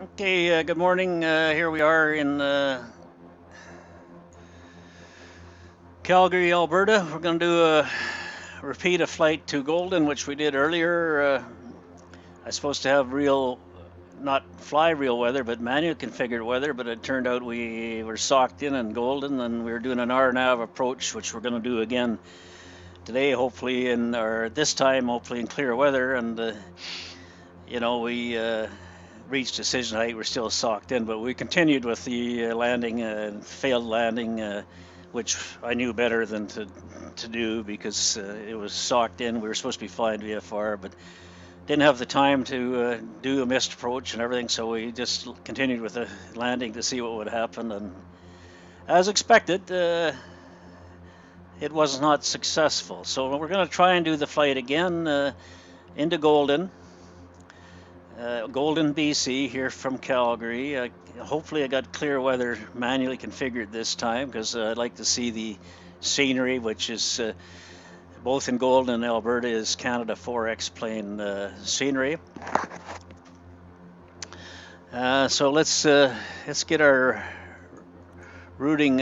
Okay, good morning. Here we are in Calgary, Alberta. We're going to do repeat a flight to Golden, which we did earlier. I was supposed to have real, not fly real weather, but manual configured weather, but it turned out we were socked in Golden, and we were doing an Rnav approach, which we're going to do again today, hopefully, or this time, hopefully in clear weather. And we reached decision height. We're still socked in, but we continued with the landing, failed landing, which I knew better than to do because it was socked in. We were supposed to be flying VFR, but didn't have the time to do a missed approach and everything, so we just continued with the landing to see what would happen. And as expected, it was not successful. So we're going to try and do the flight again into Golden. Golden, BC, here from Calgary. Hopefully, I got clear weather manually configured this time because I'd like to see the scenery, which is both in Golden and Alberta is Canada 4X plane scenery. So let's get our routing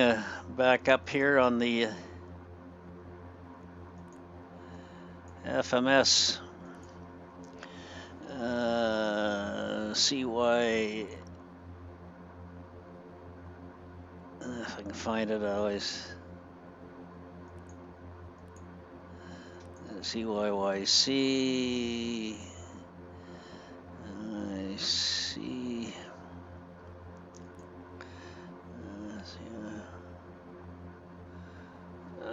back up here on the FMS. CY, if I can find it, I always CYYC. I see.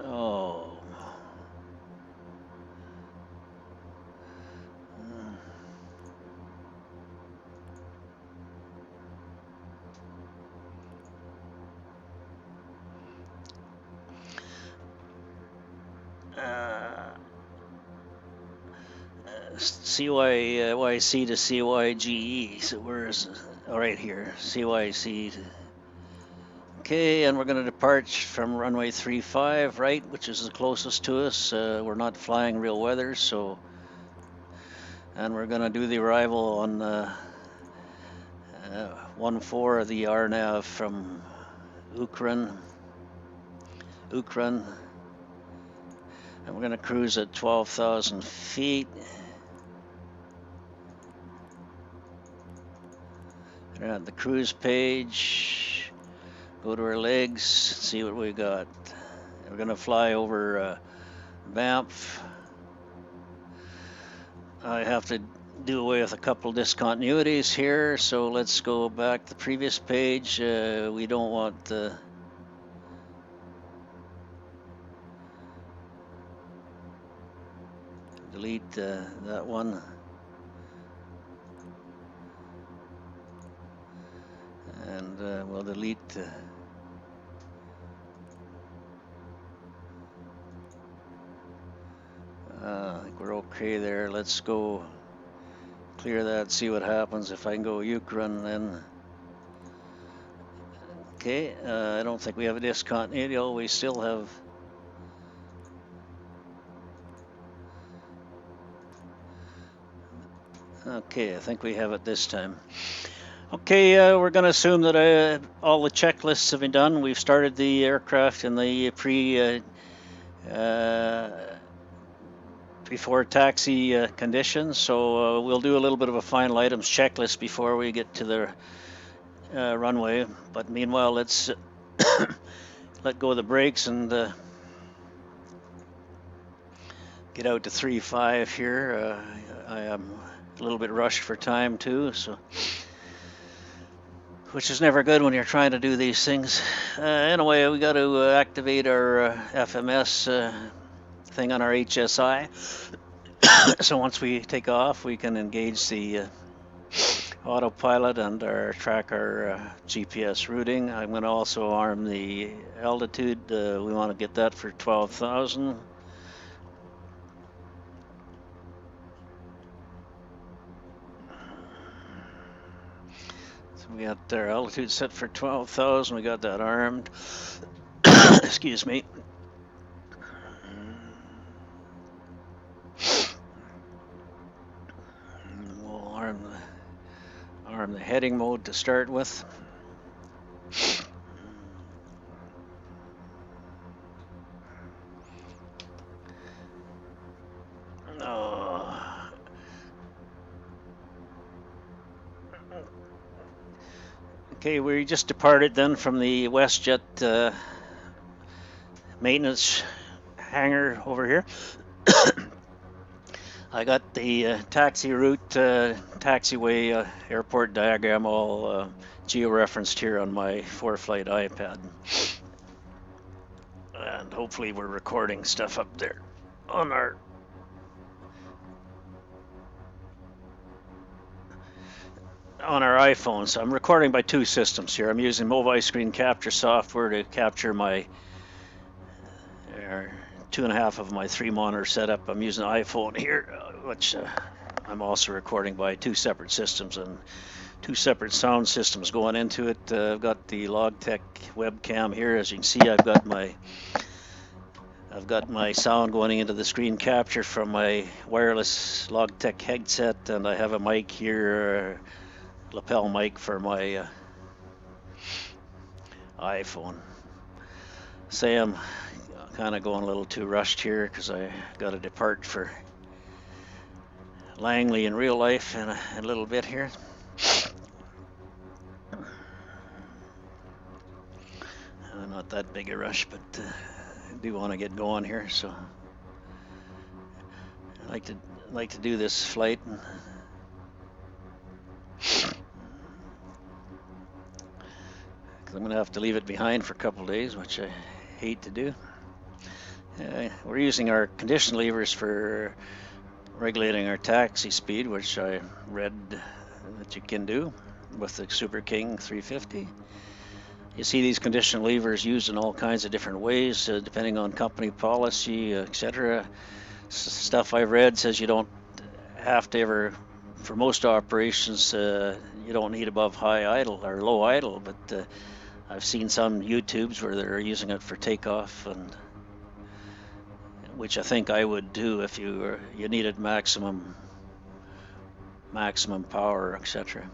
Oh. CYYC to CYGE. So where's right here? CYC. Okay, and we're going to depart from runway 35, right, which is the closest to us. We're not flying real weather, so. And we're going to do the arrival on 1-4 of the Rnav from Ukraine. And we're going to cruise at 12,000 feet. And at the cruise page, go to our legs, see what we got. We're going to fly over Banff. I have to do away with a couple discontinuities here, so let's go back to the previous page. We don't want delete that one. And we'll delete I think we're okay there. Let's go clear that, see what happens if I can go Ukraine then. Okay, I don't think we have a discontinuity. Oh, we still have. Okay, I think we have it this time. Okay, we're going to assume that all the checklists have been done. We've started the aircraft in the before taxi conditions, so we'll do a little bit of a final items checklist before we get to the runway. But meanwhile, let's let go of the brakes and get out to 3-5 here. I am a little bit rushed for time too, so which is never good when you're trying to do these things. Anyway, we got to activate our FMS thing on our HSI. So once we take off, we can engage the autopilot and track our GPS routing. I'm going to also arm the altitude. We want to get that for 12,000. So we got our altitude set for 12,000. We got that armed. Excuse me. We'll arm in the heading mode to start with. Okay, we just departed then from the WestJet maintenance hangar over here. I got the taxi route, taxiway airport diagram all geo-referenced here on my ForeFlight iPad. And hopefully we're recording stuff up there on our iPhone. So I'm recording by two systems here. I'm using Movavi screen capture software to capture my 2.5 of my 3 monitor setup. I'm using an iPhone here, which I'm also recording by two separate systems and two separate sound systems going into it. I've got the Logitech webcam here. As you can see, I've got my sound going into the screen capture from my wireless Logitech headset, and I have a mic here, lapel mic for my iPhone. Say I'm kind of going a little too rushed here because I got to depart for Langley in real life in a little bit here. Not that big a rush, but I do want to get going here, so I like to do this flight. I'm going to have to leave it behind for a couple of days, which I hate to do. We're using our condition levers for regulating our taxi speed, which I read that you can do with the Super King 350. You see these condition levers used in all kinds of different ways, depending on company policy, etc. Stuff I've read says you don't have to ever, for most operations, you don't need above high idle or low idle, but I've seen some YouTubes where they're using it for takeoff, and which I think I would do if you needed maximum power, etc.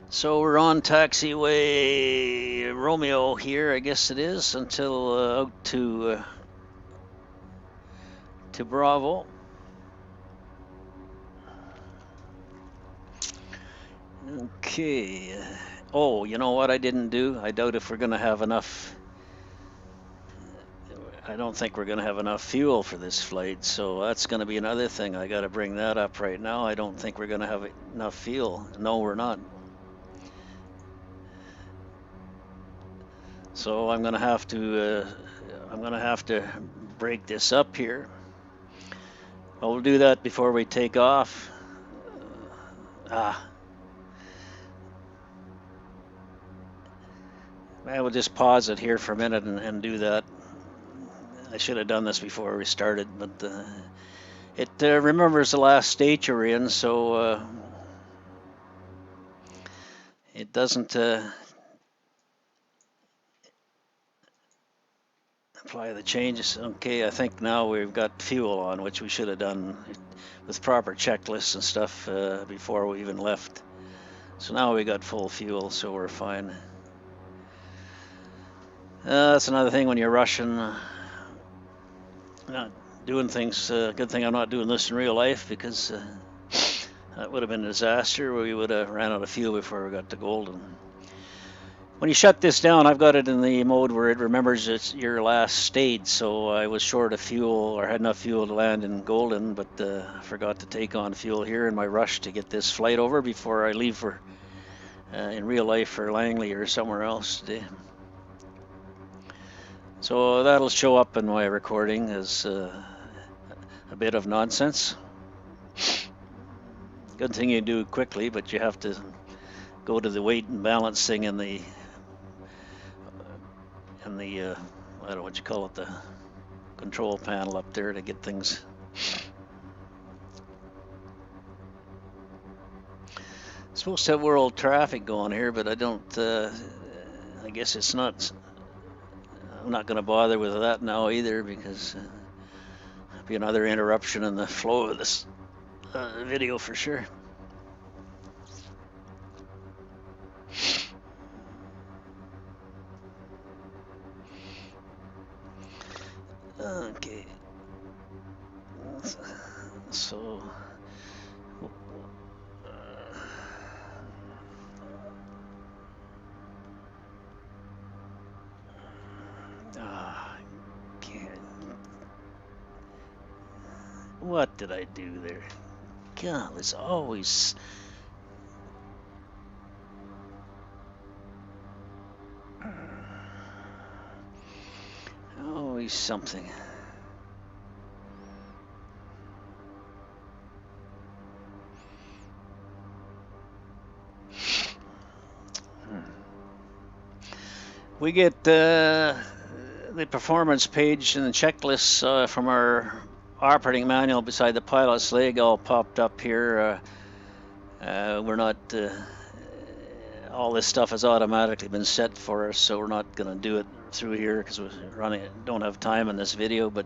So we're on taxiway Romeo here, I guess it is, until out to Bravo. Okay. Oh, you know what I didn't do? I doubt if we're going to have enough. I don't think we're going to have enough fuel for this flight, so that's going to be another thing. I got to bring that up right now. I don't think we're going to have enough fuel. No, we're not. So I'm going to have to break this up here. Well, we'll do that before we take off. I will just pause it here for a minute and do that. I should have done this before we started, but it remembers the last state you're in, so it doesn't apply the changes. Okay, I think now we've got fuel on, which we should have done with proper checklists and stuff before we even left. So now we got full fuel, so we're fine. That's another thing when you're rushing. Not doing things. Good thing I'm not doing this in real life, because that would have been a disaster. We would have ran out of fuel before we got to Golden. When you shut this down, I've got it in the mode where it remembers it's your last state, so I was short of fuel, or had enough fuel to land in Golden, but forgot to take on fuel here in my rush to get this flight over before I leave for in real life for Langley or somewhere else today. So that'll show up in my recording as a bit of nonsense. Good thing you do quickly, but you have to go to the weight and balance thing in the I don't know what you call it, the control panel up there to get things. Supposed to have world traffic going here, but I don't. I guess it's not. I'm not going to bother with that now either, because it'll be another interruption in the flow of this video for sure. So can't. What did I do there? God, it's always something. We get the performance page and the checklists from our operating manual beside the pilot's leg all popped up here. We're not, all this stuff has automatically been set for us, so we're not going to do it through here because we don't have time in this video, but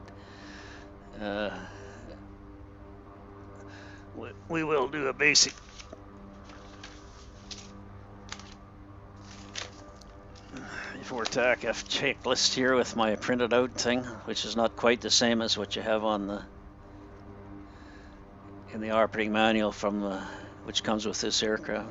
we will do a basic before TACF checklist here with my printed out thing, which is not quite the same as what you have on in the operating manual from which comes with this aircraft.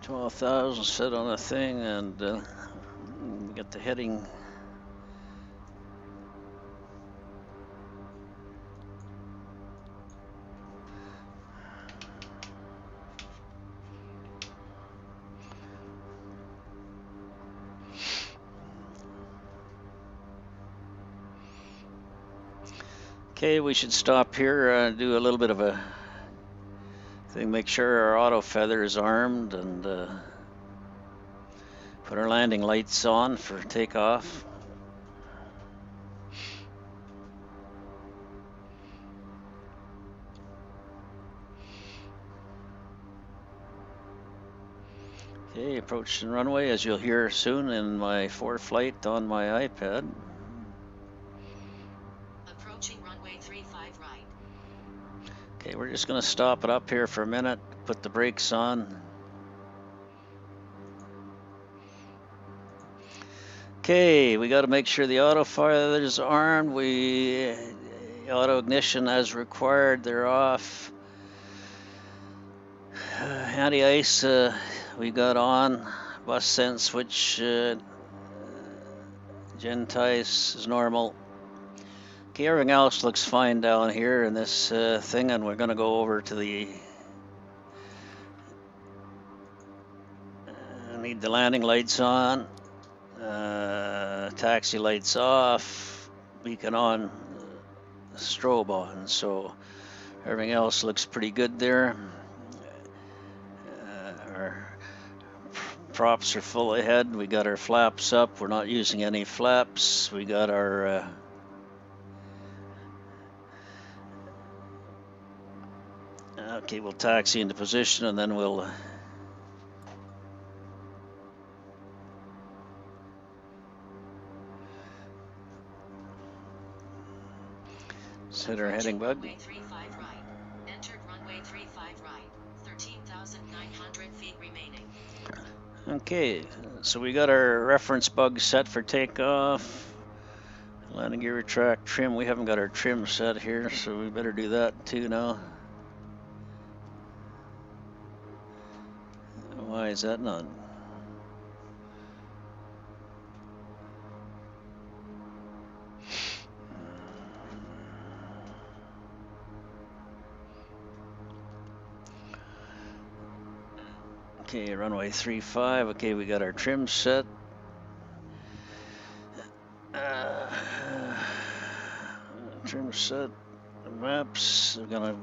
$12,000 set on a thing, and we got the heading. Okay, we should stop here, do a little bit of a thing, make sure our auto feather is armed, and put our landing lights on for takeoff. Okay, approaching runway, as you'll hear soon in my forward flight on my iPad. Approaching runway 35 right. Okay, we're just going to stop it up here for a minute, put the brakes on. Okay, we got to make sure the auto feather is armed. Auto ignition as required, they're off. Anti-ice we got on. Bus sense switch, Gentice is normal. Okay, everything else looks fine down here in this thing, and we're going to go over to the need the landing lights on, taxi lights off, beacon on, strobe on, so everything else looks pretty good there. Our props are full ahead. We got our flaps up. We're not using any flaps. We got our okay, we'll taxi into position, and then we'll set our heading bug. Runway 35 right. Entered runway 35 right. 13,900 feet remaining. Okay, so we got our reference bug set for takeoff. Landing gear retract trim. We haven't got our trim set here, so we better do that too now. Why is that not? Okay, runway 35. Okay, we got our trim set. Trim set. Maps. We're gonna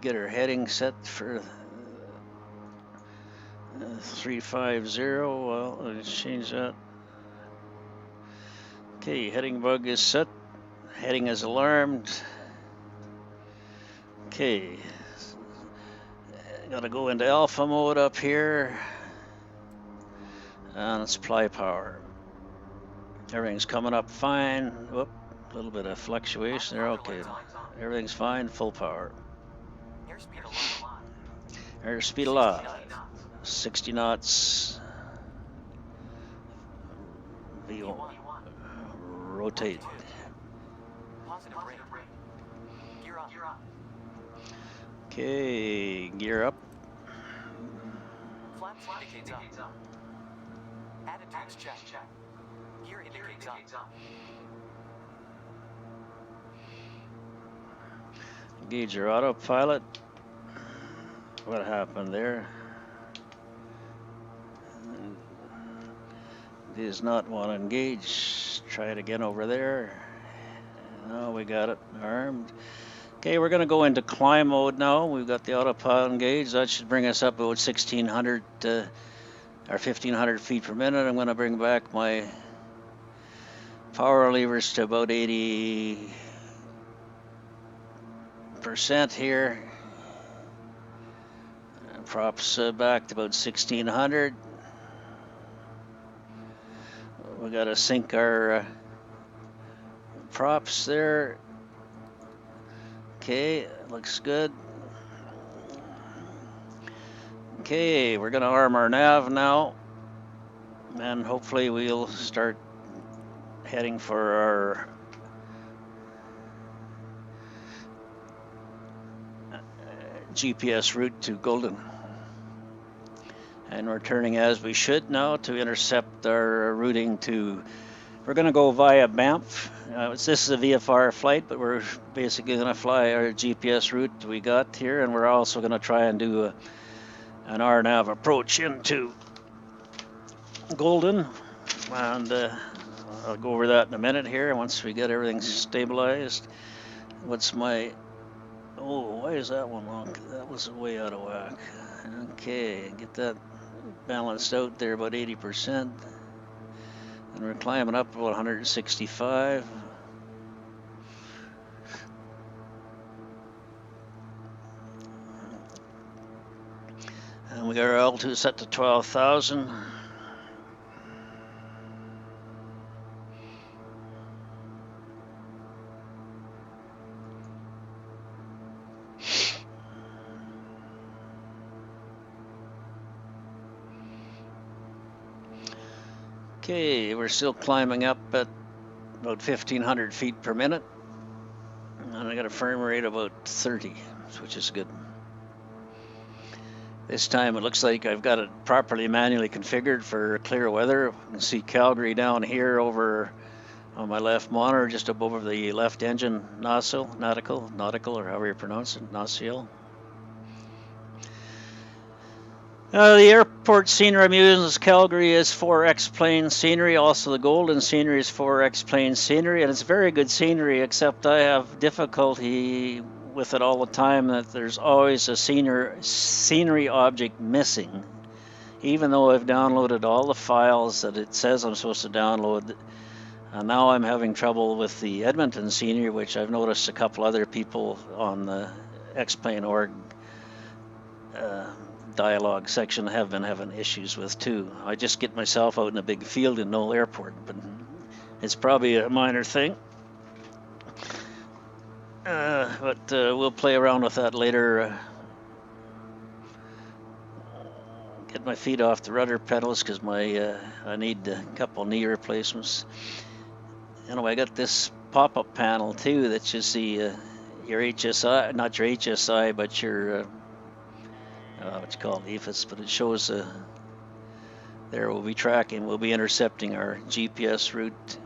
get our heading set for 350. Well, let's change that. Okay, heading bug is set. Heading is alarmed. Okay. Gotta go into alpha mode up here. And supply power. Everything's coming up fine. Whoop, a little bit of fluctuation there. Okay, everything's fine. Full power. Airspeed alive. 60 knots. VO. Rotate. Okay, gear up. Flaps indicates up. Attitudes check. Gear indicates up. Engage your autopilot. What happened there? Does not want to engage. Try it again over there. No, we got it armed. Okay, we're going to go into climb mode now. We've got the autopilot engaged. That should bring us up about 1,600 or 1,500 feet per minute. I'm going to bring back my power levers to about 80% here. And props back to about 1,600. We got to sync our props there. Okay, looks good. Okay, we're gonna arm our nav now, and hopefully we'll start heading for our GPS route to Golden. And we're turning as we should now to intercept our routing to, we're gonna go via Banff. This is a VFR flight, but we're basically gonna fly our GPS route we got here, and we're also gonna try and do an Rnav approach into Golden, and I'll go over that in a minute here once we get everything stabilized. What's my, oh, why is that one long? That was way out of whack. Okay, get that balanced out there about 80%, and we're climbing up about 165. And we got our altitude set to 12,000. Okay, we're still climbing up at about 1,500 feet per minute. And I got a frame rate of about 30, which is good. This time it looks like I've got it properly manually configured for clear weather. You can see Calgary down here over on my left monitor, just above the left engine nozzle, nautical, or however you pronounce it, nozzle. The airport scenery I'm using is Calgary is C4X plane scenery. Also the Golden scenery is C4X plane scenery, and it's very good scenery, except I have difficulty with it all the time, that there's always a scenery object missing, even though I've downloaded all the files that it says I'm supposed to download. And now I'm having trouble with the Edmonton scenery, which I've noticed a couple other people on the X-Plane.org dialogue section have been having issues with too. I just get myself out in a big field in no airport, but it's probably a minor thing. But we'll play around with that later. Get my feet off the rudder pedals because I need a couple knee replacements. Anyway, I got this pop-up panel too. That's just the your HSI, not your HSI, but your what you call it, EFIS. But it shows there we'll be tracking, we'll be intercepting our GPS route.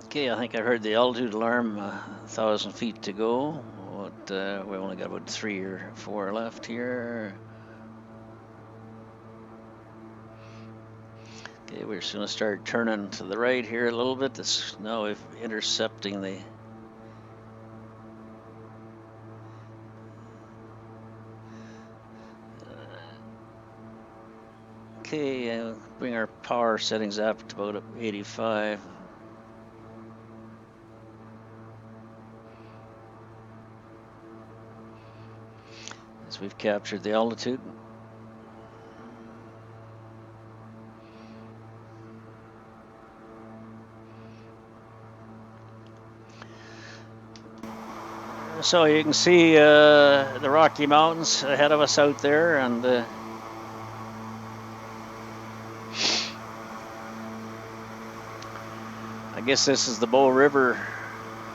Okay, I think I heard the altitude alarm, 1,000 feet to go. But, we only got about 3 or 4 left here. Okay, we're just going to start turning to the right here a little bit. Now we're intercepting the okay, bring our power settings up to about 85. So we've captured the altitude. So you can see the Rocky Mountains ahead of us out there, and I guess this is the Bow River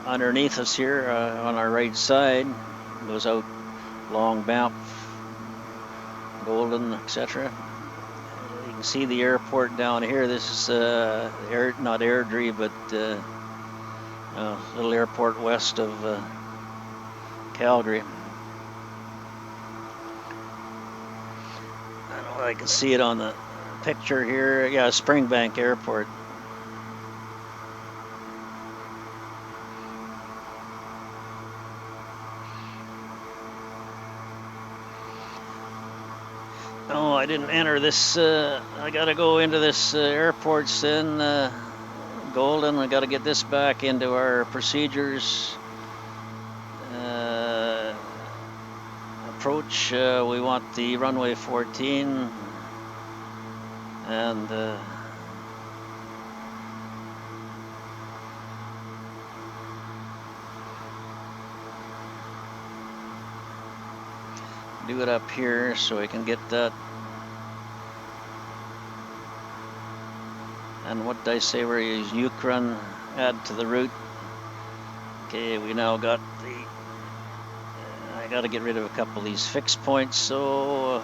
underneath us here on our right side. It goes out Long Banff, Golden, etc. You can see the airport down here. This is not Airdrie, but a little airport west of Calgary. I don't know if I can see it on the picture here. Yeah, Springbank Airport. Oh, I didn't enter this. I got to go into this airports then. Golden, I got to get this back into our procedures. Approach, we want the runway 14 and do it up here so we can get that. And what did I say? We're using Cyyc, add to the route. Okay, we now got the. I got to get rid of a couple of these fixed points, so.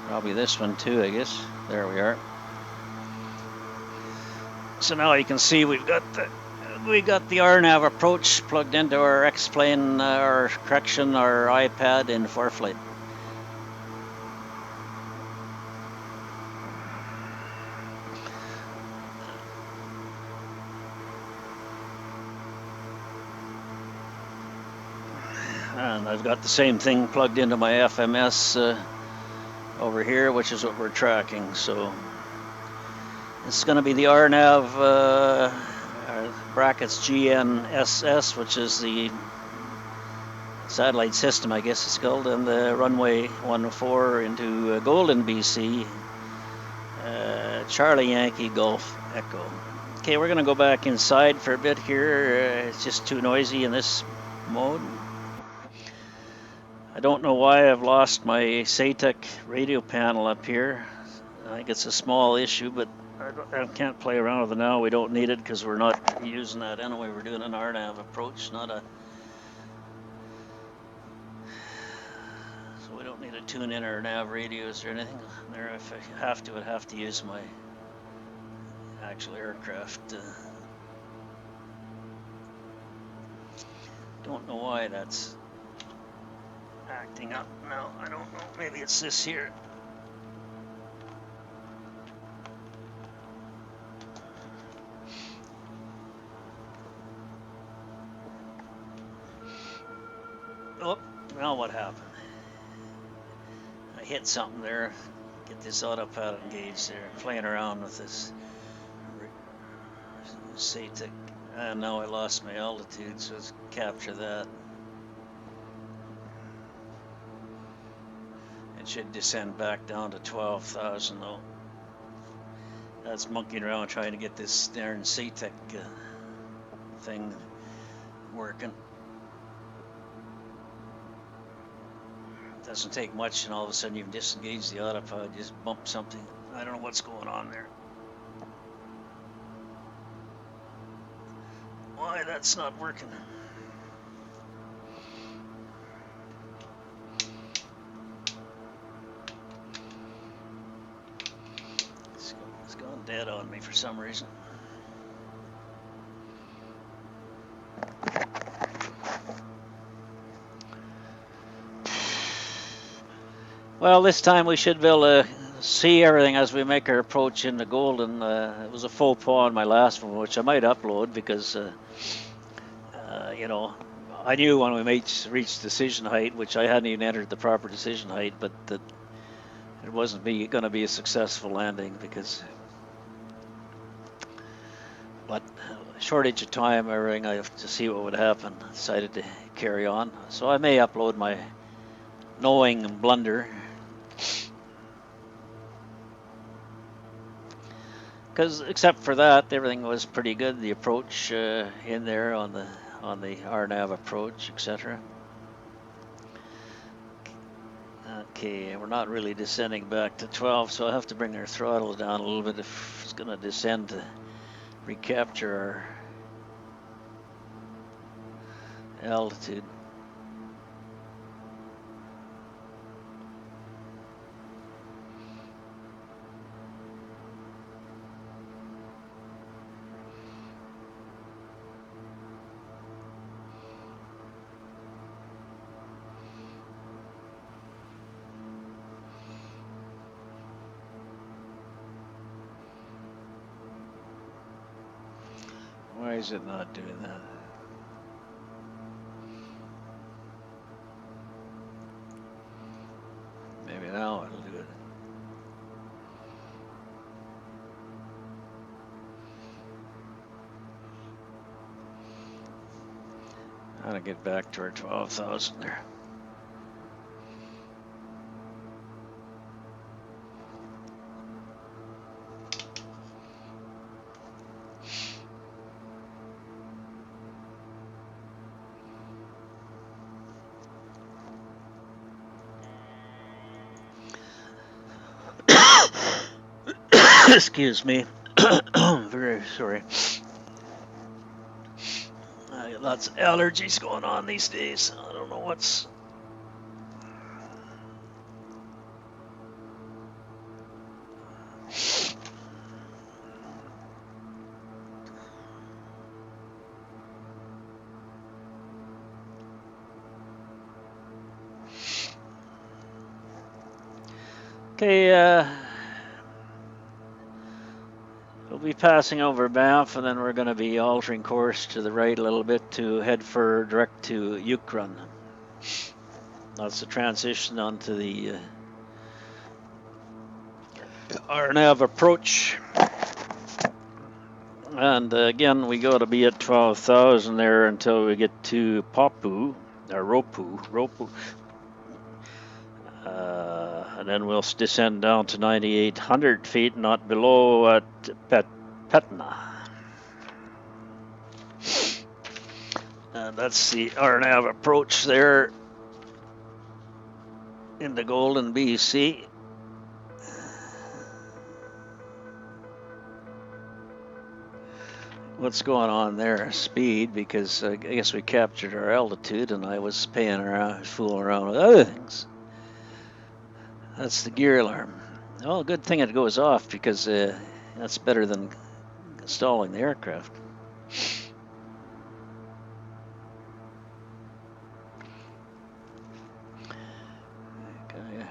Probably this one too, I guess. There we are. So now you can see we've got the Rnav approach plugged into our X-plane, our iPad in ForeFlight. And I've got the same thing plugged into my FMS over here, which is what we're tracking. So it's going to be the Rnav brackets GNSS, which is the satellite system, I guess it's called, and the runway 14 into Golden, BC, Charlie Yankee Golf Echo. Okay, we're going to go back inside for a bit here. It's just too noisy in this mode. I don't know why I've lost my Cyyc radio panel up here. I think it's a small issue, but I can't play around with it now. We don't need it because we're not using that anyway. We're doing an Rnav approach, not a. So we don't need to tune in our nav radios or anything there. If I have to, I'd have to use my actual aircraft. Don't know why that's acting up now. I don't know. Maybe it's this here. Oh, now what happened? I hit something there. Get this autopilot engaged there. Playing around with this Cyyc. And now I lost my altitude, so let's capture that. It should descend back down to 12,000 though. That's monkeying around trying to get this darn Cyyc thing working. Doesn't take much, and all of a sudden you've disengaged the autopilot, just bump something. I don't know what's going on there. Why that's not working. It's gone dead on me for some reason. Well, this time we should be able to see everything as we make our approach into Golden. It was a faux pas on my last one, which I might upload because, you know, I knew when we reached decision height, which I hadn't even entered the proper decision height, but it wasn't going to be a successful landing because, but shortage of time, everything, I have to see what would happen. I decided to carry on. So I may upload my knowing blunder. Because except for that, everything was pretty good. The approach in there on the Rnav approach, etc. Okay, we're not really descending back to 12, so I'll have to bring our throttle down a little bit if it's going to descend to recapture our altitude. Why is it not doing that? Maybe now it'll do it. How to get back to our 12,000 there. Excuse me. Very sorry. I got lots of allergies going on these days. I don't know what's. Okay, we'll be passing over Banff, and then we're going to be altering course to the right a little bit to head for direct to Cyyc. That's the transition onto the Rnav approach. And again, we got to be at 12,000 there until we get to Papu, or Ropu. And then we'll descend down to 9,800 feet, not below at Petna. And that's the Rnav approach there in the Golden, BC. What's going on there? Speed, because I guess we captured our altitude and I was fooling around with other things. That's the gear alarm. Well, good thing it goes off because that's better than stalling the aircraft. Okay,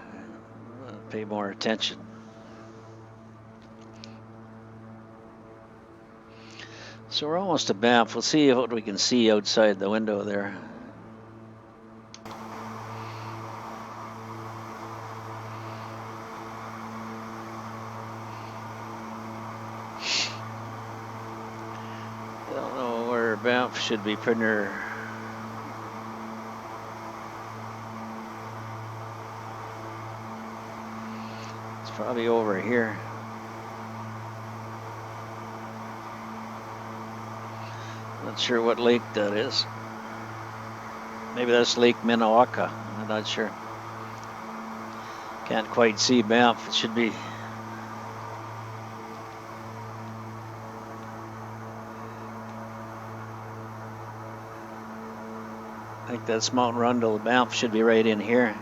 pay more attention. So we're almost to Banff. We'll see what we can see outside the window there. I don't know where Banff should be pretty near. It's probably over here. Not sure what lake that is. Maybe that's Lake Minnewaca. I'm not sure. Can't quite see Banff. It should be. I think that's Mount Rundle. Banff should be right in here.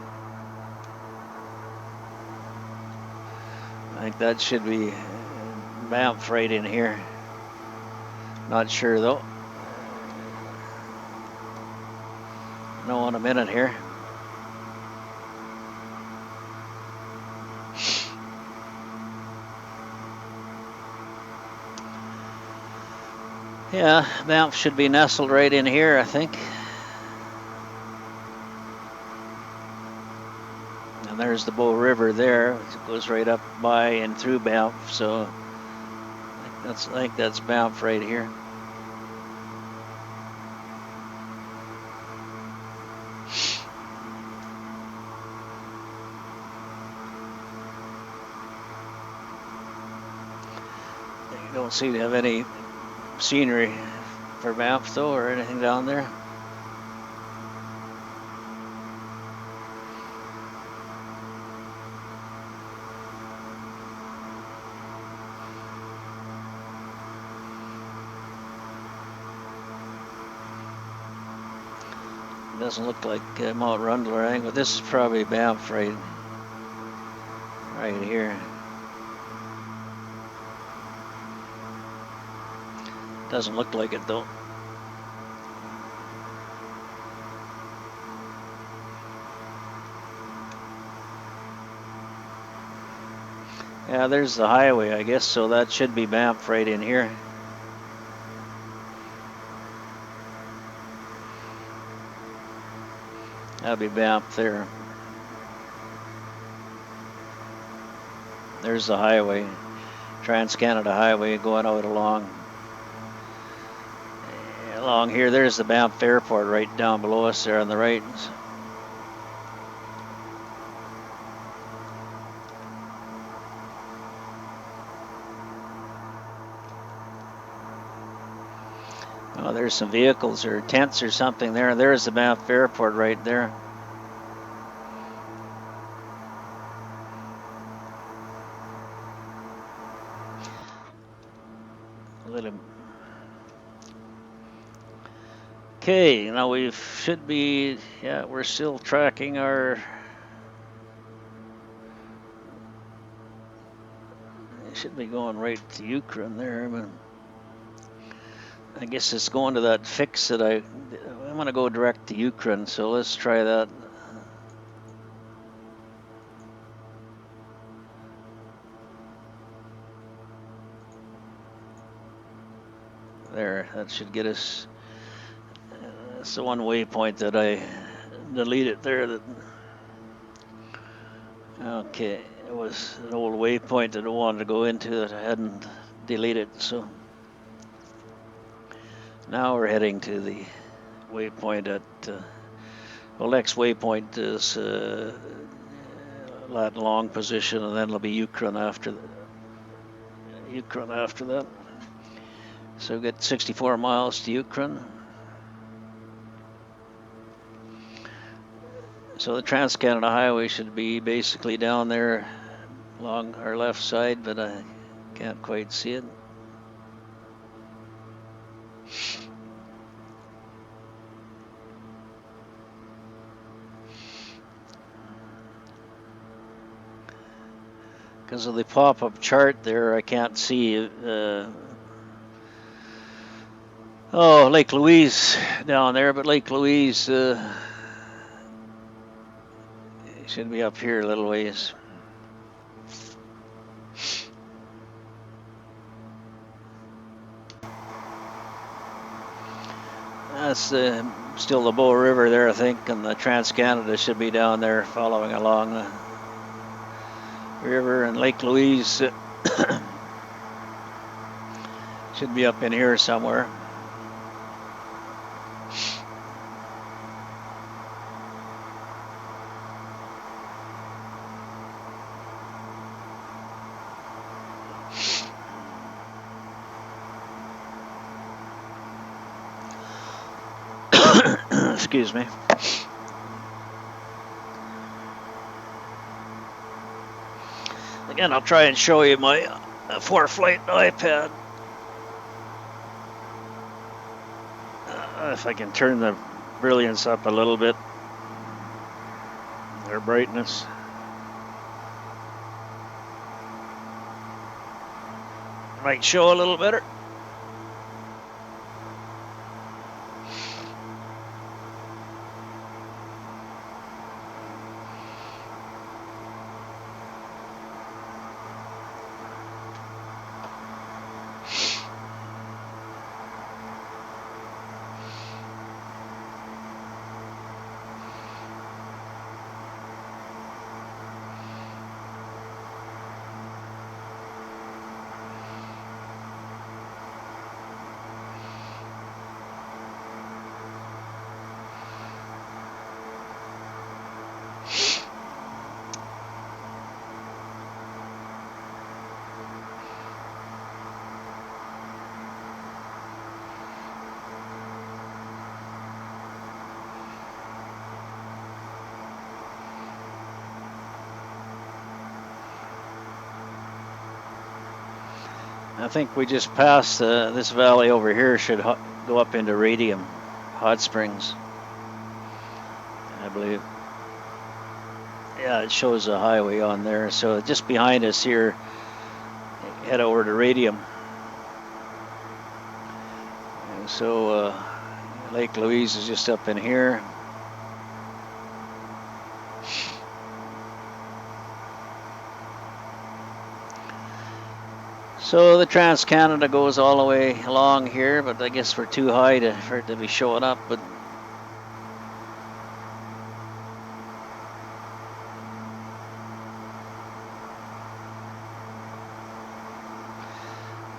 I think that should be Banff right in here. Not sure though. Know in a minute here. Yeah, Banff should be nestled right in here, I think. And And there's the Bow River there. It goes right up by and through Banff. So I think that's Banff right here. You don't seem to have any scenery for Banff though, or anything down there. Doesn't look like Mount Rundle or anything, but this is probably Banff right here. Doesn't look like it though. Yeah, there's the highway, I guess, so that should be Banff right in here. That'll be Banff there. There's the highway, Trans-Canada Highway going out along here. There's the Banff Airport right down below us there on the right. Oh, there's some vehicles or tents or something there. There's the Banff Airport right there. Okay, now we should be, yeah, we're still tracking our, it should be going right to Ukraine there, but I guess it's going to that fix that I want to go direct to Ukraine, so let's try that. There, that should get us. That's the one waypoint that I deleted there. That okay, it was an old waypoint that I wanted to go into that I hadn't deleted. So now we're heading to the waypoint at. Well, next waypoint is that long position, and then it'll be Ukraine after that. So we get 64 miles to Ukraine. So the Trans-Canada Highway should be basically down there along our left side, but I can't quite see it. Because of the pop-up chart there, I can't see Lake Louise down there, but Lake Louise should be up here a little ways. That's still the Bow River there, I think, and the Trans-Canada should be down there following along the river, and Lake Louise should be up in here somewhere. Excuse me. Again, I'll try and show you my 4-flight iPad. If I can turn the brilliance up a little bit, or brightness. Might show a little better. I think we just passed this valley over here. Should go up into Radium Hot Springs, I believe. Yeah, it shows a highway on there. So just behind us here, head over to Radium. And so Lake Louise is just up in here. So the Trans-Canada goes all the way along here, but I guess we're too high for it to be showing up. But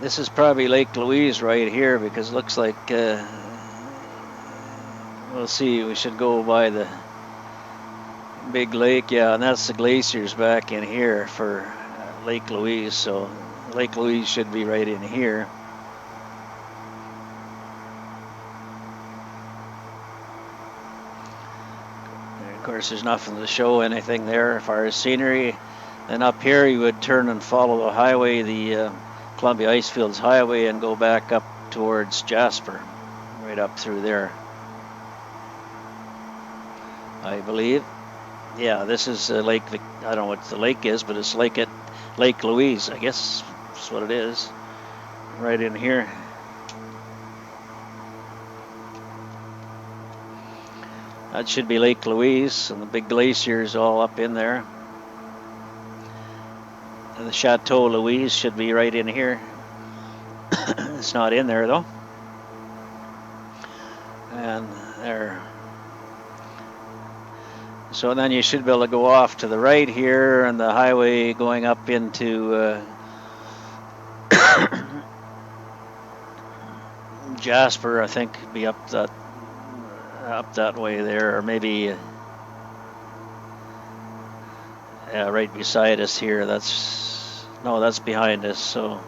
this is probably Lake Louise right here, because it looks like we'll see. We should go by the big lake, yeah, and that's the glaciers back in here for Lake Louise. So Lake Louise should be right in here. And of course, there's nothing to show anything there as far as scenery. And up here, you would turn and follow the highway, the Columbia Icefields Highway, and go back up towards Jasper, right up through there, I believe. Yeah, this is Lake. I don't know what the lake is, but it's Lake Louise. I guess that's what it is. Right in here. That should be Lake Louise, and the big glaciers all up in there. And the Chateau Louise should be right in here. It's not in there though. And there. So then you should be able to go off to the right here, and the highway going up into Jasper, I think, be up that way there, or maybe yeah, right beside us here. That's behind us, so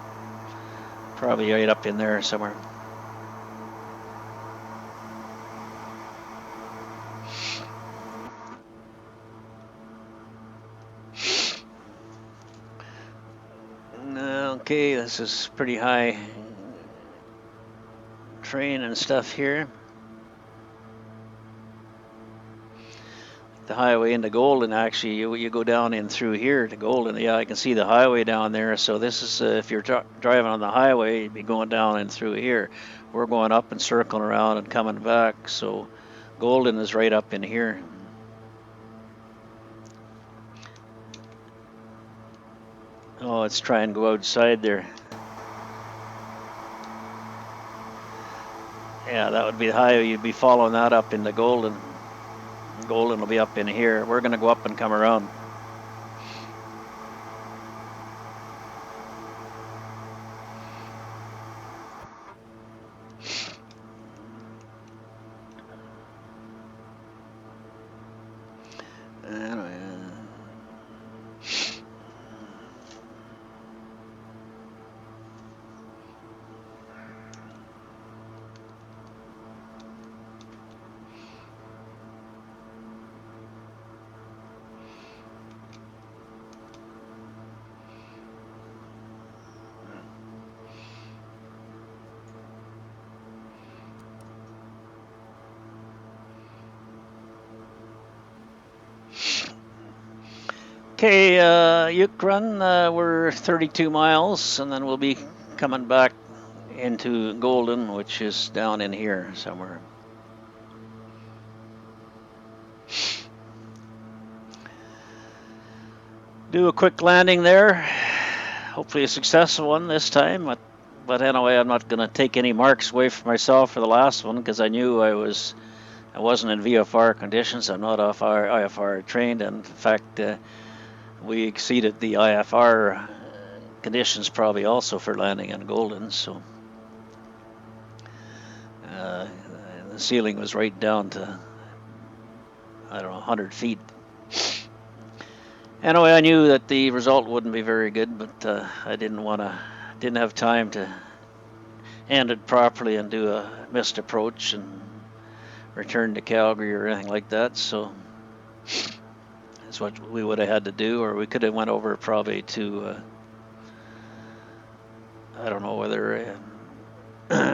probably right up in there somewhere. Okay, this is pretty high train and stuff here. The highway into Golden, actually, you go down in through here to Golden. Yeah, I can see the highway down there. So this is if you're driving on the highway, you'd be going down and through here. We're going up and circling around and coming back. So Golden is right up in here. Oh, let's try and go outside there. Yeah, that would be the highway. You'd be following that up into Golden. Golden will be up in here. We're going to go up and come around. Okay, Cyyc run, we're 32 miles, and then we'll be coming back into Golden, which is down in here somewhere. Do a quick landing there, hopefully a successful one this time, but anyway, I'm not going to take any marks away from myself for the last one, because I knew I wasn't in VFR conditions. I'm not IFR trained, and in fact, we exceeded the IFR conditions probably also for landing in Golden. So the ceiling was right down to, I don't know, 100 feet. Anyway, I knew that the result wouldn't be very good, but I didn't have time to end it properly and do a missed approach and return to Calgary or anything like that. So that's what we would have had to do, or we could have went over probably to I don't know whether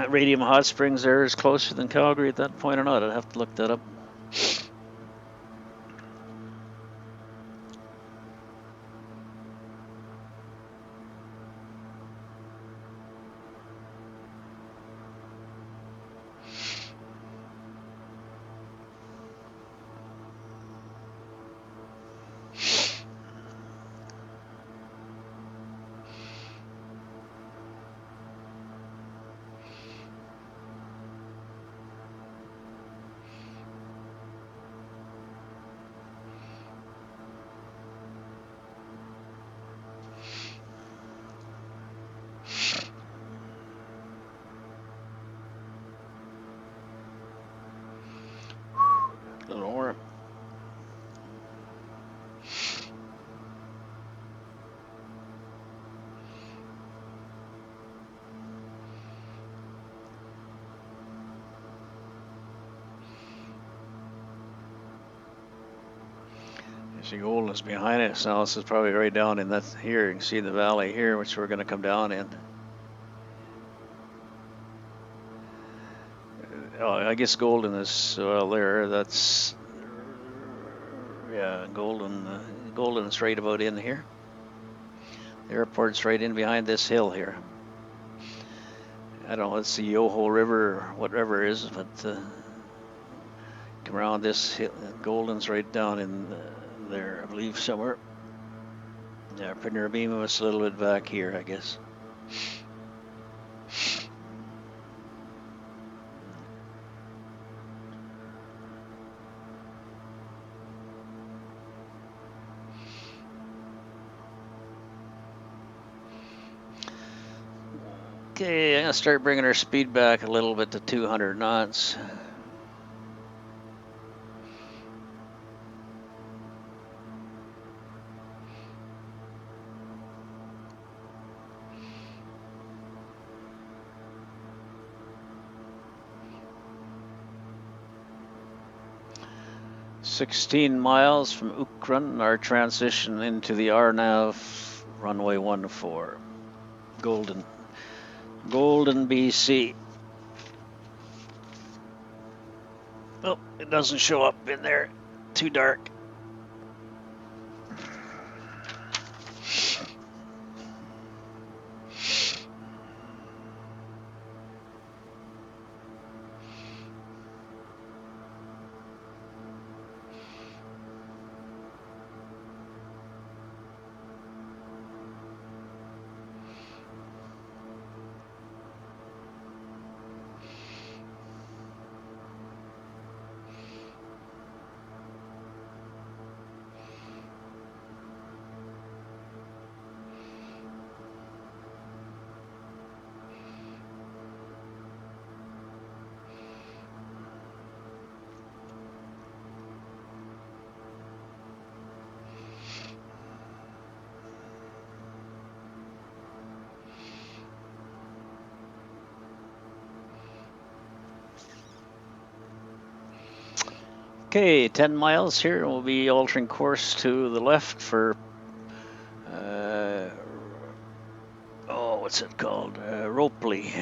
Radium Hot Springs there is closer than Calgary at that point or not. I'd have to look that up. A little more. You see Golden is behind us now. This is probably right down in that here. You can see the valley here, which we're going to come down in. Oh, I guess Golden is well there. That's yeah, Golden. Golden is right about in here. The airport's right in behind this hill here. I don't know. It's the Yoho River or whatever it is, but come around this hill. Golden's right down in there, I believe, somewhere. Yeah, Premier Beam was a little bit back here, I guess. Okay, I'm gonna start bringing our speed back a little bit to 200 knots. "16 miles from Ukron, our transition into the Rnav runway 14. Golden, BC. Oh, it doesn't show up in there. Too dark. Okay, 10 miles here. We'll be altering course to the left for, what's it called? Ropely.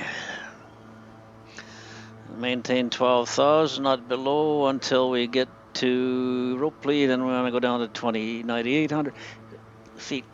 Maintain 12,000, not below until we get to Ropely. Then we're going to go down to 9,800 feet.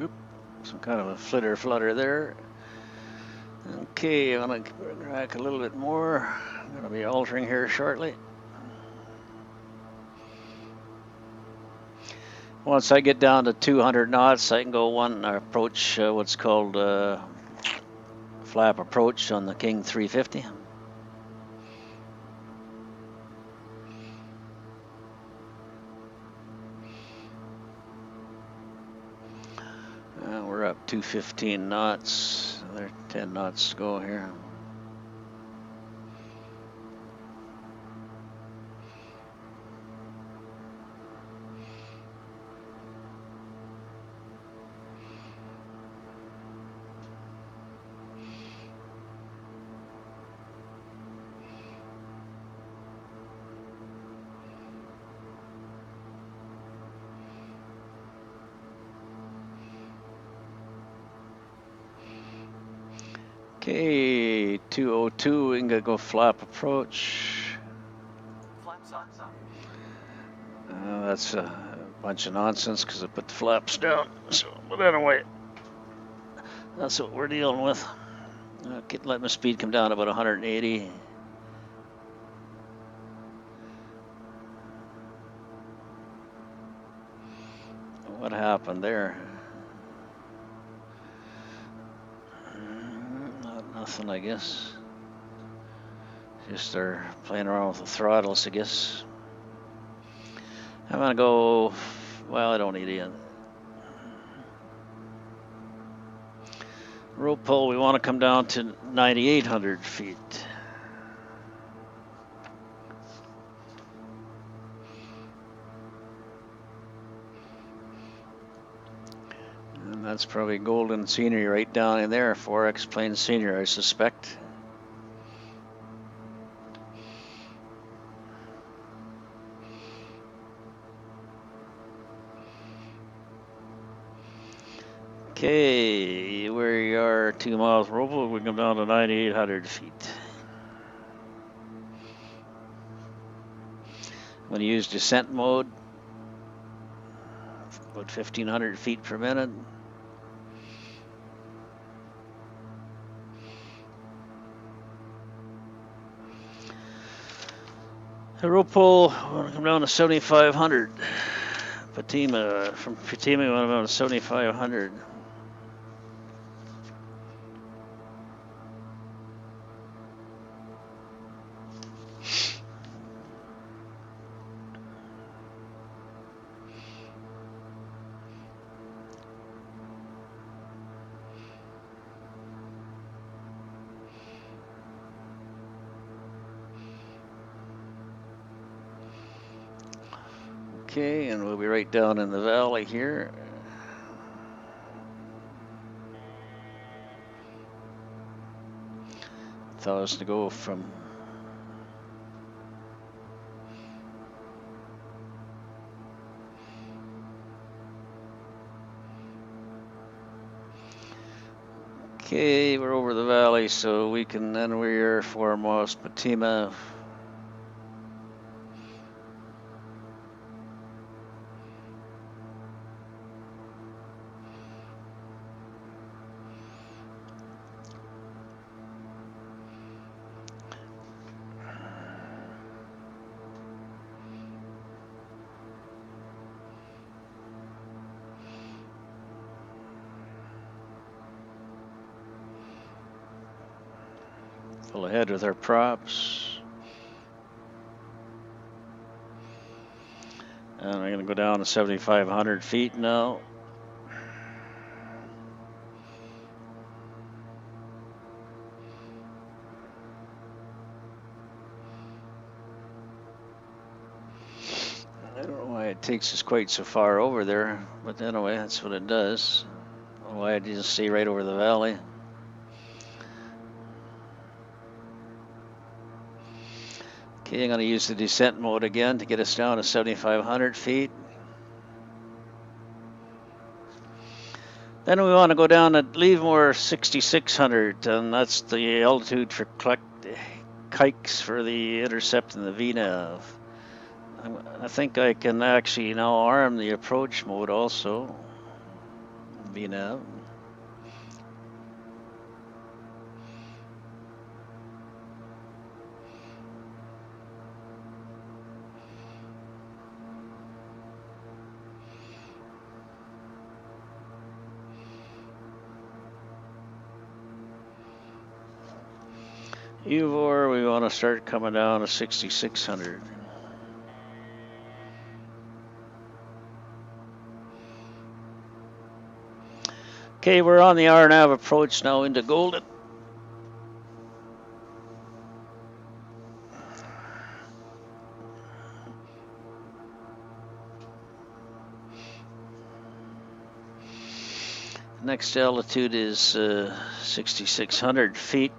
Oop, some kind of a flutter there. Okay, I'm going to rack a little bit more. I'm going to be altering here shortly. Once I get down to 200 knots, I can go one approach, what's called flap approach on the King 350. We're up 215 knots. Another 10 knots to go here. Okay, 202, we can go flap approach. Flaps up. That's a bunch of nonsense because I put the flaps down. So, but anyway, that's what we're dealing with. Let my speed come down about 180. What happened there? Nothing, I guess. Just they're playing around with the throttles, I guess. I'm gonna go. Well, I don't need it. Rope pull, we want to come down to 9,800 feet. And that's probably golden scenery right down in there, 4X plane scenery, I suspect. Okay, where you are, 2 miles rope, we come down to 9,800 feet. I'm going to use descent mode, about 1,500 feet per minute. The rope pull, we want to come down to 7,500. Fatima, from Fatima, we want to go to 7,500. Okay, and we'll be right down in the valley here. Tell us to go from okay, we're over the valley, so we can then we're foremost Fatima. Full ahead with our props. And we're gonna go down to 7,500 feet now. I don't know why it takes us quite so far over there, but anyway, that's what it does. Why did you stay right over the valley? Okay, I'm going to use the descent mode again to get us down to 7,500 feet. Then we want to go down at Leavenworth 6,600, and that's the altitude for Cyyc for the intercept and the Rnav. I think I can actually now arm the approach mode also. Rnav. Ivor, we want to start coming down to 6,600. Okay, we're on the Rnav approach now into Golden. Next altitude is 6,600 feet.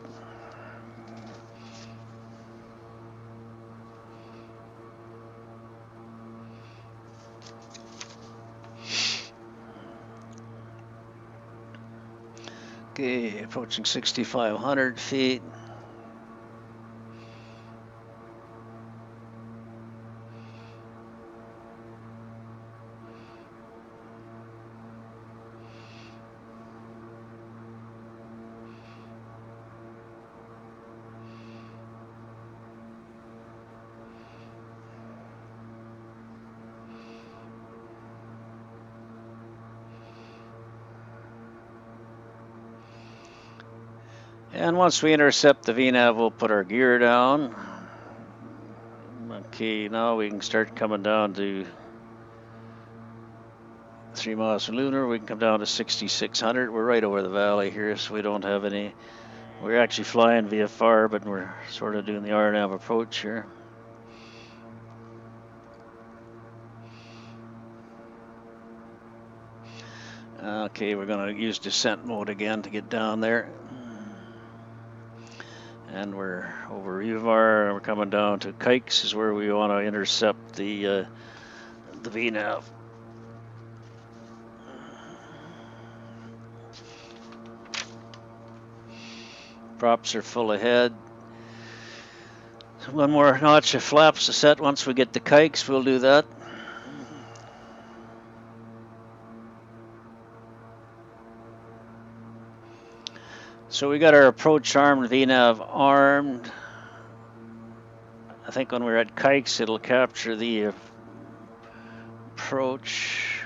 Okay, approaching 6,500 feet. And once we intercept the VNAV, we'll put our gear down. Okay, now we can start coming down to 3 miles from lunar. We can come down to 6,600. We're right over the valley here, so we don't have any. We're actually flying VFR, but we're sort of doing the Rnav approach here. Okay, we're going to use descent mode again to get down there. And we're over Uvar, and we're coming down to Cyyc is where we want to intercept the VNAV. Props are full ahead. One more notch of flaps to set. Once we get to Cyyc, we'll do that. So we got our approach armed, VNAV armed. I think when we're at Cyyc, it'll capture the approach.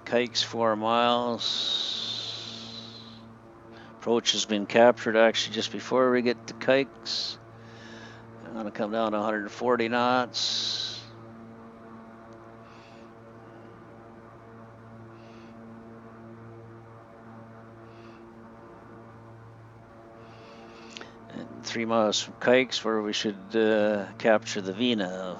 Cyyc's 4 miles. Approach has been captured actually just before we get to Cyyc. I'm going to come down to 140 knots. And 3 miles from Cyyc, where we should capture the VNAV.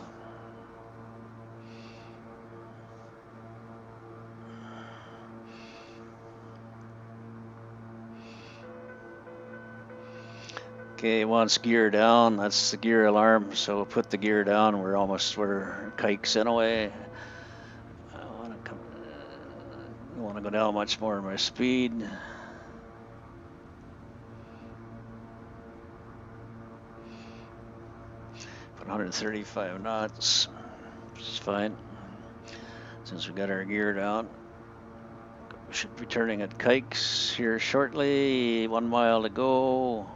Okay, once gear down, that's the gear alarm, so we'll put the gear down. We're Cyyc anyway. I want to go down much more in my speed. 135 knots, which is fine. Since we got our gear down, we should be turning at Cyyc here shortly. 1 mile to go.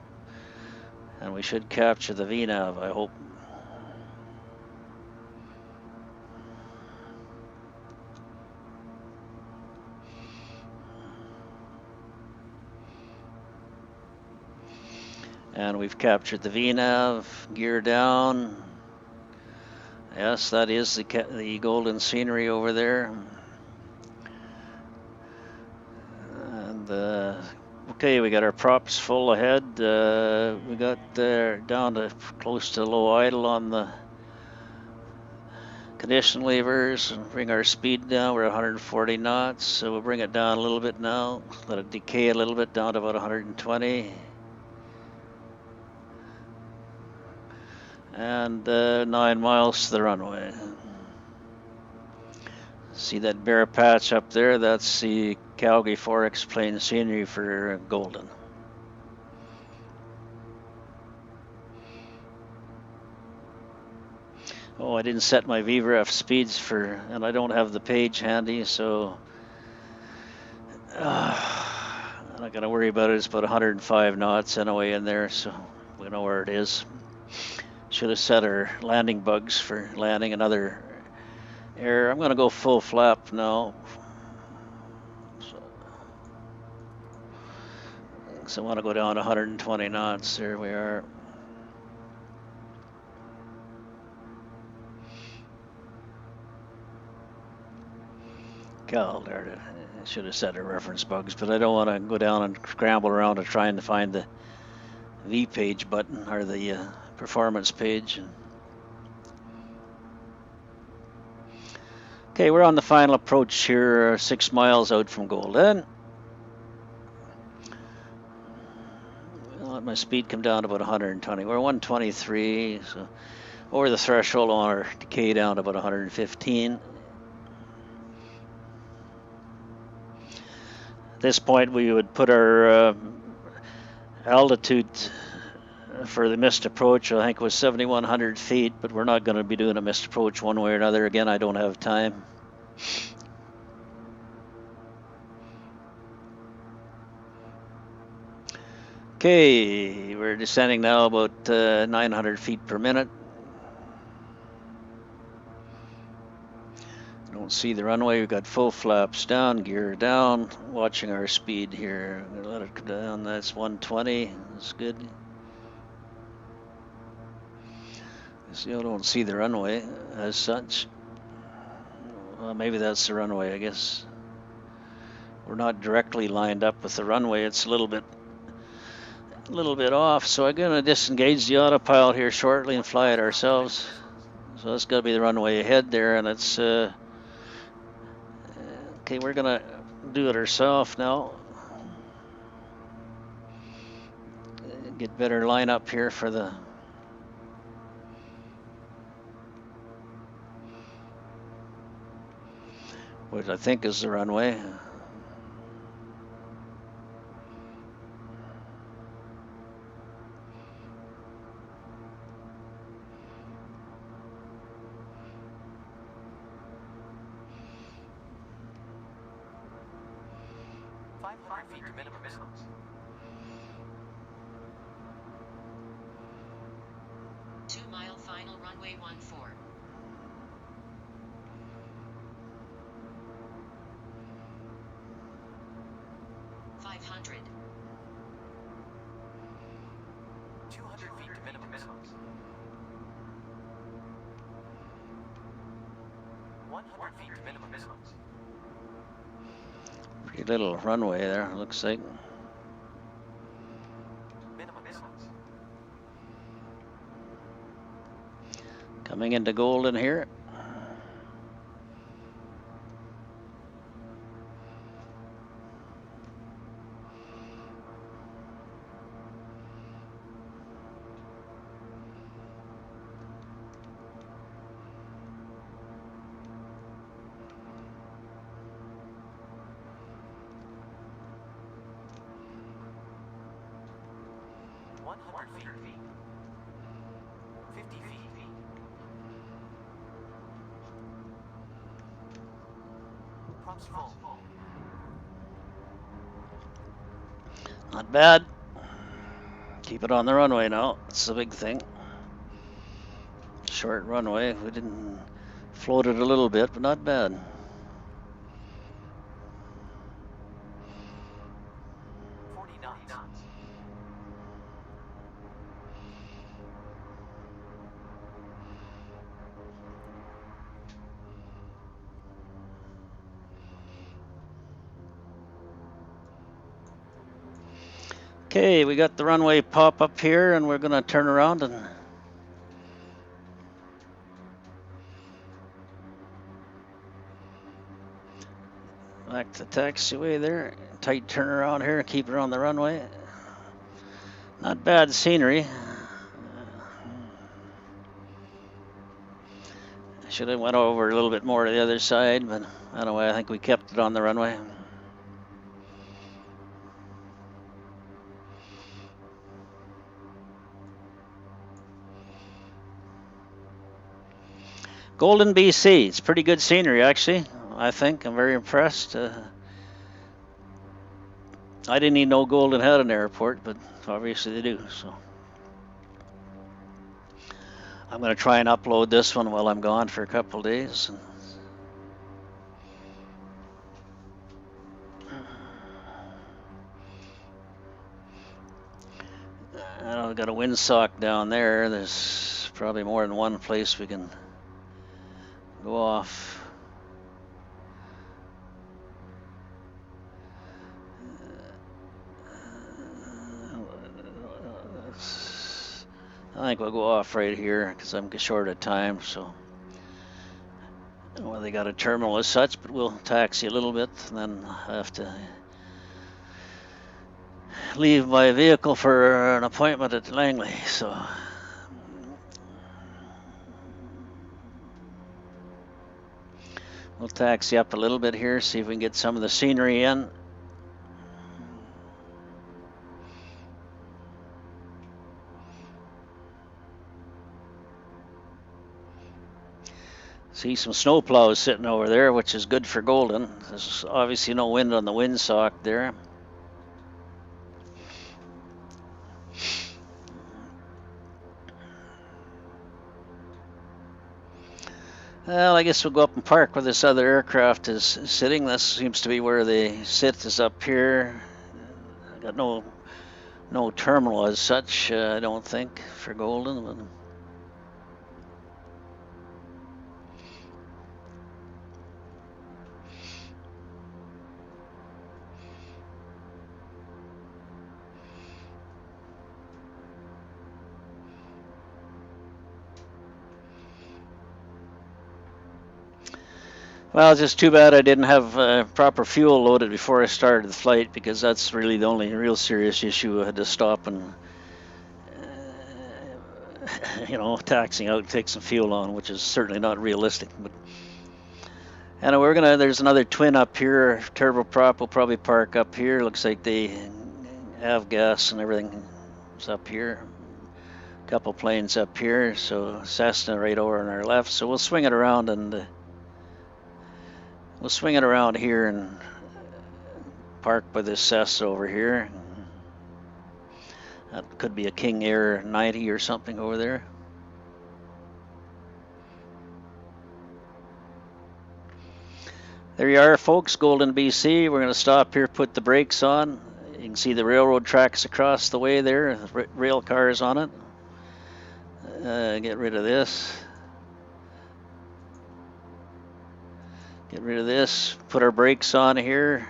And we should capture the VNAV, I hope. And we've captured the VNAV, gear down. Yes, that is the golden scenery over there. And okay, we got our props full ahead. We got down to close to low idle on the condition levers and bring our speed down. We're at 140 knots, so we'll bring it down a little bit now. Let it decay a little bit down to about 120. And 9 miles to the runway. See that bare patch up there? That's the Calgary 4X plane scenery for Golden. Oh, I didn't set my VREF speeds and I don't have the page handy, so I'm not gonna worry about it. It's about 105 knots anyway in there, so we know where it is. Should have set our landing bugs for landing another Here, I'm going to go full flap now. So I want to go down to 120 knots. There we are. God, there, I should have set the reference bugs, but I don't want to go down and scramble around to trying to find the V page button or the performance page. Okay, we're on the final approach here, 6 miles out from Golden. I'll let my speed come down to about 120. We're 123, so over the threshold on our decay down to about 115. At this point, we would put our altitude for the missed approach, I think, was 7,100 feet, but we're not going to be doing a missed approach one way or another. Again, I don't have time. Okay, we're descending now about 900 feet per minute. Don't see the runway. We've got full flaps down, gear down, watching our speed here. I'm gonna let it come down. That's 120. That's good. Still don't see the runway as such. Well, maybe that's the runway, I guess. We're not directly lined up with the runway. It's a little bit off. So I'm gonna disengage the autopilot here shortly and fly it ourselves. So that's gotta be the runway ahead there, and it's okay. We're gonna do it ourselves now. Get better line up here for the. What I think is the runway. Runway 14. 500. 200 feet to minimum. 100 feet to minimum. Pretty little runway there, looks like. Coming into Golden here. Not bad. Keep it on the runway now. That's the big thing. Short runway. We didn't float it a little bit, but not bad. Okay, we got the runway pop up here, and we're going to turn around and back to the taxiway there. Tight turnaround here, keep it on the runway. Not bad scenery. I should have went over a little bit more to the other side, but anyway, I think we kept it on the runway. Golden, BC. It's pretty good scenery, actually. I think I'm very impressed. I didn't even know Golden had an airport, but obviously they do. So I'm going to try and upload this one while I'm gone for a couple of days. We've got a windsock down there. There's probably more than one place we can go off. I think we'll go off right here because I'm short of time. So, well, they got a terminal as such, but we'll taxi a little bit, and then I have to leave my vehicle for an appointment at Langley. So, we'll taxi up a little bit here, see if we can get some of the scenery in. See some snow plows sitting over there, which is good for Golden. There's obviously no wind on the windsock there. Well, I guess we'll go up and park where this other aircraft is sitting. This seems to be where they sit, is up here. I got no terminal as such, I don't think, for Golden. But well, it's just too bad I didn't have proper fuel loaded before I started the flight, because that's really the only real serious issue. I had to stop and, taxiing out, take some fuel on, which is certainly not realistic. But and there's another twin up here, turboprop. We'll probably park up here. Looks like they have gas and everything is up here. A couple planes up here, so Cessna right over on our left. So we'll swing it around and we'll swing it around here and park by this Cessna over here. That could be a King Air 90 or something over there. There you are, folks, Golden, BC. We're going to stop here, put the brakes on. You can see the railroad tracks across the way there, rail cars on it. Get rid of this. Get rid of this. Put our brakes on here.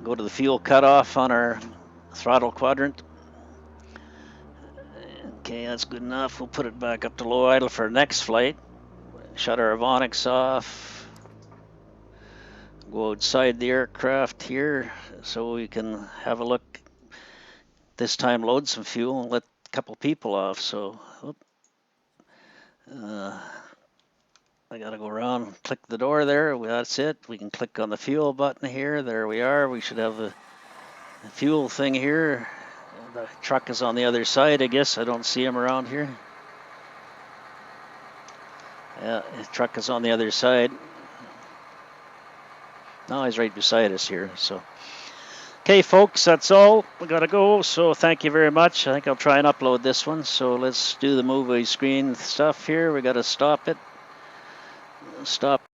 Go to the fuel cutoff on our throttle quadrant. Okay, that's good enough. We'll put it back up to low idle for our next flight. Shut our avionics off. Go outside the aircraft here so we can have a look. This time load some fuel and let a couple people off. So I gotta go around and click the door there. That's it. We can click on the fuel button here. There we are. We should have the fuel thing here. The truck is on the other side, I guess. I don't see him around here. Yeah, the truck is on the other side. No, he's right beside us here. So, okay, folks, that's all. We gotta go. So thank you very much. I think I'll try and upload this one. So let's do the Movavi screen stuff here. We gotta stop it. Stop